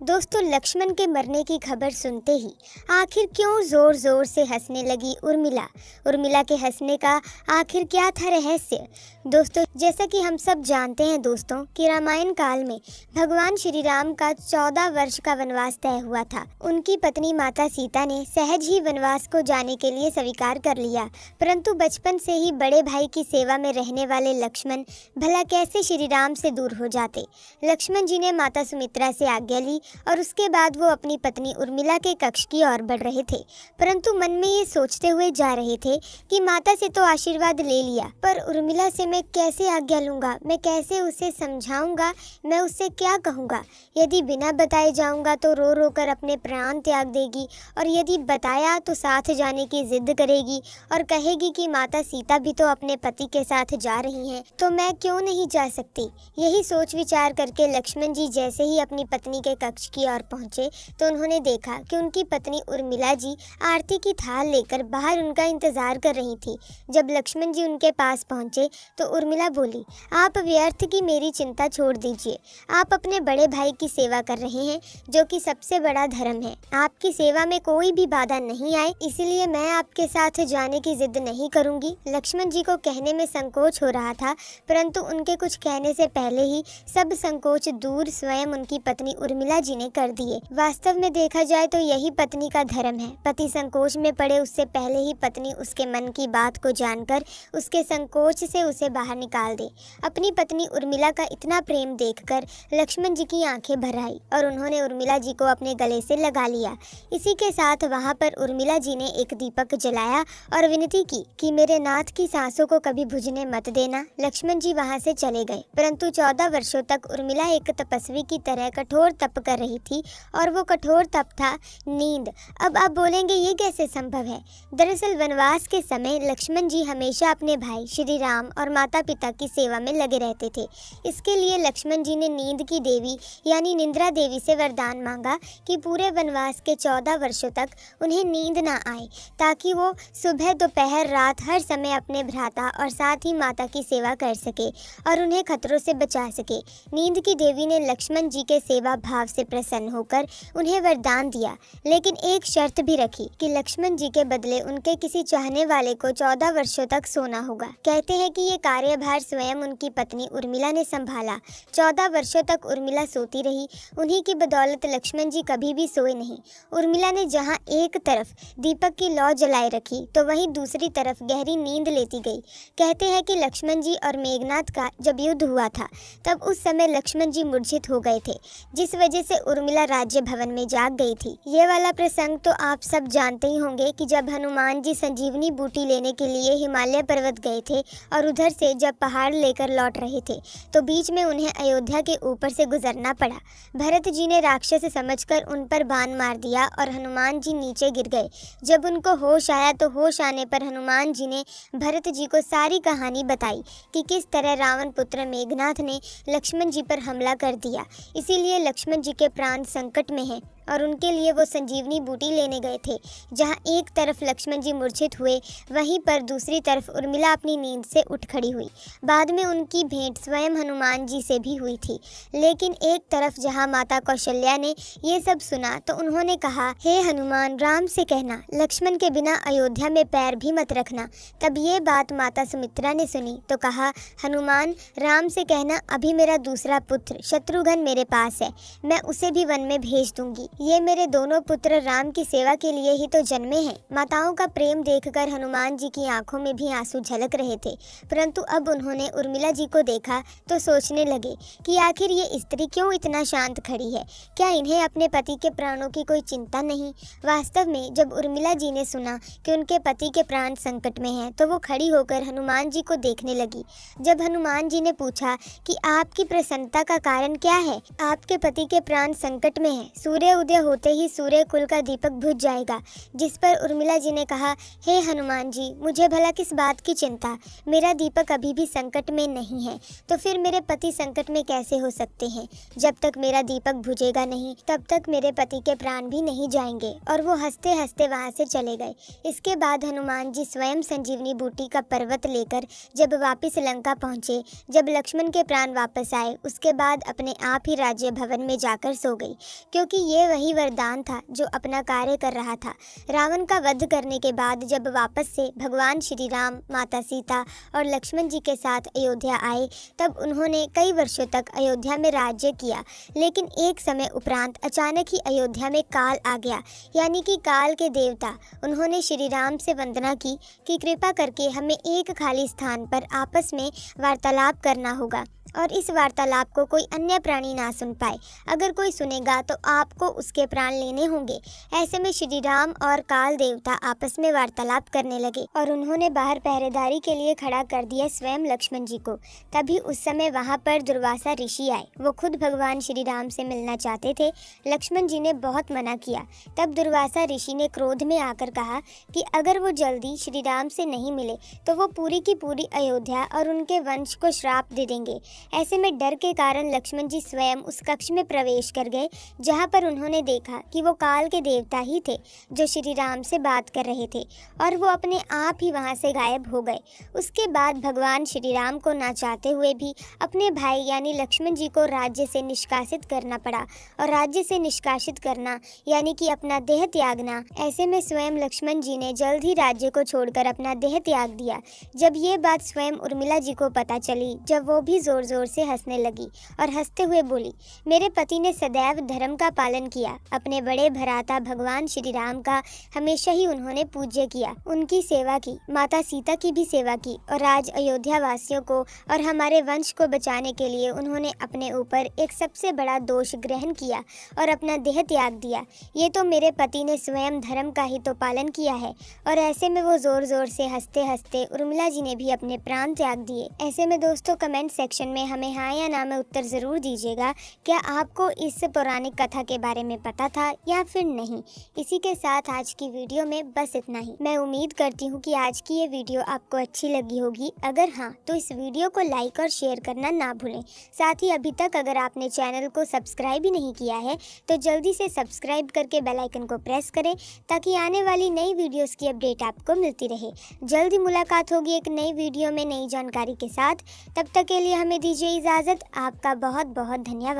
दोस्तों, लक्ष्मण के मरने की खबर सुनते ही आखिर क्यों जोर जोर से हंसने लगी उर्मिला। उर्मिला के हंसने का आखिर क्या था रहस्य। दोस्तों, जैसा कि हम सब जानते हैं दोस्तों कि रामायण काल में भगवान श्री राम का 14 वर्ष का वनवास तय हुआ था। उनकी पत्नी माता सीता ने सहज ही वनवास को जाने के लिए स्वीकार कर लिया, परंतु बचपन से ही बड़े भाई की सेवा में रहने वाले लक्ष्मण भला कैसे श्री राम से दूर हो जाते। लक्ष्मण जी ने माता सुमित्रा से आज्ञा ली और उसके बाद वो अपनी पत्नी उर्मिला के कक्ष की ओर बढ़ रहे थे, परंतु मन में ये सोचते हुए जा रहे थे कि माता से तो आशीर्वाद ले लिया, पर उर्मिला से मैं कैसे आज्ञा लूँगा, मैं कैसे उसे समझाऊंगा, मैं उससे क्या कहूँगा। यदि बिना बताए जाऊँगा तो रो रो कर अपने प्राण त्याग देगी, और यदि बताया तो साथ जाने की जिद करेगी और कहेगी कि माता सीता भी तो अपने पति के साथ जा रही हैं, तो मैं क्यों नहीं जा सकती। यही सोच विचार करके लक्ष्मण जी जैसे ही अपनी पत्नी के कक्ष की ओर पहुंचे तो उन्होंने देखा कि उनकी पत्नी उर्मिला जी आरती की थाल लेकर बाहर उनका इंतजार कर रही थी। जब लक्ष्मण जी उनके पास पहुंचे तो उर्मिला बोली, आप व्यर्थ की मेरी चिंता छोड़ दीजिए। आप अपने बड़े भाई की सेवा कर रहे हैं, जो कि सबसे बड़ा धर्म है। आपकी सेवा में कोई भी बाधा नहीं आए, इसलिए मैं आपके साथ जाने की जिद नहीं करूंगी। लक्ष्मण जी को कहने में संकोच हो रहा था, परंतु उनके कुछ कहने से पहले ही सब संकोच दूर स्वयं उनकी पत्नी उर्मिला जी ने कर दिए। वास्तव में देखा जाए तो यही पत्नी का धर्म है। पति संकोच में पड़े उससे पहले ही पत्नी उसके मन की बात को जानकर उसके संकोच से उसे बाहर निकाल दे। अपनी पत्नी उर्मिला का इतना प्रेम देखकर लक्ष्मण जी की आंखें भर आई और उन्होंने उर्मिला जी को अपने गले से लगा लिया। इसी के साथ वहां पर उर्मिला जी ने एक दीपक जलाया और विनती की कि मेरे नाथ की सांसों को कभी बुझने मत देना। लक्ष्मण जी वहां से चले गए, परंतु 14 वर्षों तक उर्मिला एक तपस्वी की तरह कठोर तप कर रही थी, और वो कठोर तप था नींद। अब आप बोलेंगे ये कैसे संभव है। दरअसल वनवास के समय लक्ष्मण जी हमेशा अपने भाई श्री राम और माता पिता की सेवा में लगे रहते थे। इसके लिए लक्ष्मण जी ने नींद की देवी यानी निंद्रा देवी से वरदान मांगा कि पूरे वनवास के 14 वर्षों तक उन्हें नींद ना आए, ताकि वो सुबह दोपहर रात हर समय अपने भ्राता और साथ ही माता की सेवा कर सके और उन्हें खतरों से बचा सके। नींद की देवी ने लक्ष्मण जी के सेवा भाव से प्रसन्न होकर उन्हें वरदान दिया, लेकिन एक शर्त भी रखी कि लक्ष्मण जी के बदले उनके किसी चाहने वाले को 14 वर्षों तक सोना होगा। कहते हैं कि ये कार्यभार स्वयं उनकी पत्नी उर्मिला ने संभाला। 14 वर्षों तक उर्मिला सोती रही। उन्हीं की बदौलत लक्ष्मण जी कभी भी सोए नहीं। उर्मिला ने जहाँ एक तरफ दीपक की लौ जलाए रखी तो वहीं दूसरी तरफ गहरी नींद लेती गई। कहते हैं कि लक्ष्मण जी और मेघनाथ का जब युद्ध हुआ था तब उस समय लक्ष्मण जी मूर्छित हो गए थे, जिस वजह से उर्मिला राज्य भवन में जाग गई थी। ये वाला प्रसंग तो आप सब जानते ही होंगे कि जब हनुमान जी संजीवनी बूटी लेने के लिए हिमालय पर्वत गए थे और उधर से जब पहाड़ लेकर लौट रहे थे तो बीच में उन्हें अयोध्या के ऊपर से गुजरना पड़ा। भरत जी ने राक्षस समझकर उन पर बाण मार दिया और हनुमान जी नीचे गिर गए। जब उनको होश आया तो होश आने पर हनुमान जी ने भरत जी को सारी कहानी बताई कि किस तरह रावण पुत्र मेघनाथ ने लक्ष्मण जी पर हमला कर दिया, इसीलिए लक्ष्मण जी के प्राण संकट में हैं और उनके लिए वो संजीवनी बूटी लेने गए थे। जहाँ एक तरफ लक्ष्मण जी मूर्छित हुए, वहीं पर दूसरी तरफ उर्मिला अपनी नींद से उठ खड़ी हुई। बाद में उनकी भेंट स्वयं हनुमान जी से भी हुई थी, लेकिन एक तरफ जहाँ माता कौशल्या ने ये सब सुना तो उन्होंने कहा, हे हनुमान, राम से कहना लक्ष्मण के बिना अयोध्या में पैर भी मत रखना। तब ये बात माता सुमित्रा ने सुनी तो कहा, हनुमान, राम से कहना अभी मेरा दूसरा पुत्र शत्रुघ्न मेरे पास है, मैं उसे भी वन में भेज दूंगी। ये मेरे दोनों पुत्र राम की सेवा के लिए ही तो जन्मे हैं। माताओं का प्रेम देखकर हनुमान जी की आंखों में भी आंसू झलक रहे थे, परंतु अब उन्होंने उर्मिला जी को देखा तो सोचने लगे कि आखिर ये स्त्री क्यों इतना शांत खड़ी है। क्या इन्हें अपने पति के प्राणों की कोई चिंता नहीं। वास्तव में जब उर्मिला जी ने सुना कि उनके पति के प्राण संकट में हैं तो वो खड़ी होकर हनुमान जी को देखने लगी। जब हनुमान जी ने पूछा कि आपकी प्रसन्नता का कारण क्या है, आपके पति के प्राण संकट में है, सूर्य उदय होते ही सूर्य कुल का दीपक बुझ जाएगा। जिस पर उर्मिला जी ने कहा, हे हनुमान जी, मुझे भला किस बात की चिंता, मेरा दीपक अभी भी संकट में नहीं है, तो फिर मेरे पति संकट में कैसे हो सकते हैं। जब तक मेरा दीपक बुझेगा नहीं तब तक मेरे पति के प्राण भी नहीं जाएंगे। और वो हंसते हंसते वहाँ से चले गए। इसके बाद हनुमान जी स्वयं संजीवनी बूटी का पर्वत लेकर जब वापिस लंका पहुँचे, जब लक्ष्मण के प्राण वापस आए, उसके बाद अपने आप ही राज्य भवन में जाकर सो गई, क्योंकि ये वही वरदान था जो अपना कार्य कर रहा था। रावण का वध करने के बाद जब वापस से भगवान श्री राम, माता सीता और लक्ष्मण जी के साथ अयोध्या आए, तब उन्होंने कई वर्षों तक अयोध्या में राज्य किया। लेकिन एक समय उपरांत अचानक ही अयोध्या में काल आ गया, यानी कि काल के देवता। उन्होंने श्री राम से वंदना की कि कृपा करके हमें एक खाली स्थान पर आपस में वार्तालाप करना होगा और इस वार्तालाप को कोई अन्य प्राणी ना सुन पाए। अगर कोई सुनेगा तो आपको उसके प्राण लेने होंगे। ऐसे में श्री राम और काल देवता आपस में वार्तालाप करने लगे और उन्होंने बाहर पहरेदारी के लिए खड़ा कर दिया स्वयं लक्ष्मण जी को। तभी उस समय वहाँ पर दुर्वासा ऋषि आए। वो खुद भगवान श्री राम से मिलना चाहते थे। लक्ष्मण जी ने बहुत मना किया। तब दुर्वासा ऋषि ने क्रोध में आकर कहा कि अगर वो जल्दी श्री राम से नहीं मिले तो वो पूरी की पूरी अयोध्या और उनके वंश को श्राप दे देंगे। ऐसे में डर के कारण लक्ष्मण जी स्वयं उस कक्ष में प्रवेश कर गए, जहां पर उन्होंने देखा कि वो काल के देवता ही थे जो श्री राम से बात कर रहे थे, और वो अपने आप ही वहां से गायब हो गए। उसके बाद भगवान श्री राम को ना चाहते हुए भी अपने भाई यानी लक्ष्मण जी को राज्य से निष्कासित करना पड़ा, और राज्य से निष्कासित करना यानी कि अपना देह त्यागना। ऐसे में स्वयं लक्ष्मण जी ने जल्द ही राज्य को छोड़कर अपना देह त्याग दिया। जब ये बात स्वयं उर्मिला जी को पता चली, जब वो भी जोर जोर से हंसने लगी और हंसते हुए बोली, मेरे पति ने सदैव धर्म का पालन किया। अपने बड़े भ्राता भगवान श्री राम का हमेशा ही उन्होंने पूज्य किया, उनकी सेवा की, माता सीता की भी सेवा की, और आज अयोध्या वासियों को और हमारे वंश को बचाने के लिए उन्होंने अपने ऊपर एक सबसे बड़ा दोष ग्रहण किया और अपना देह त्याग दिया। ये तो मेरे पति ने स्वयं धर्म का ही तो पालन किया है। और ऐसे में वो जोर जोर से हंसते हंसते उर्मिला जी ने भी अपने प्राण त्याग दिए। ऐसे में दोस्तों कमेंट सेक्शन में हमें हाँ या ना में उत्तर ज़रूर दीजिएगा। क्या आपको इस पौराणिक कथा के बारे में पता था या फिर नहीं। इसी के साथ आज की वीडियो में बस इतना ही। मैं उम्मीद करती हूँ कि आज की ये वीडियो आपको अच्छी लगी होगी। अगर हाँ तो इस वीडियो को लाइक और शेयर करना ना भूलें। साथ ही अभी तक अगर आपने चैनल को सब्सक्राइब ही नहीं किया है तो जल्दी से सब्सक्राइब करके बेल आइकन को प्रेस करें, ताकि आने वाली नई वीडियोस की अपडेट आपको मिलती रहे। जल्दी मुलाकात होगी एक नई वीडियो में नई जानकारी के साथ। तब तक के लिए हमें दीजिए इजाज़त। आपका बहुत बहुत धन्यवाद।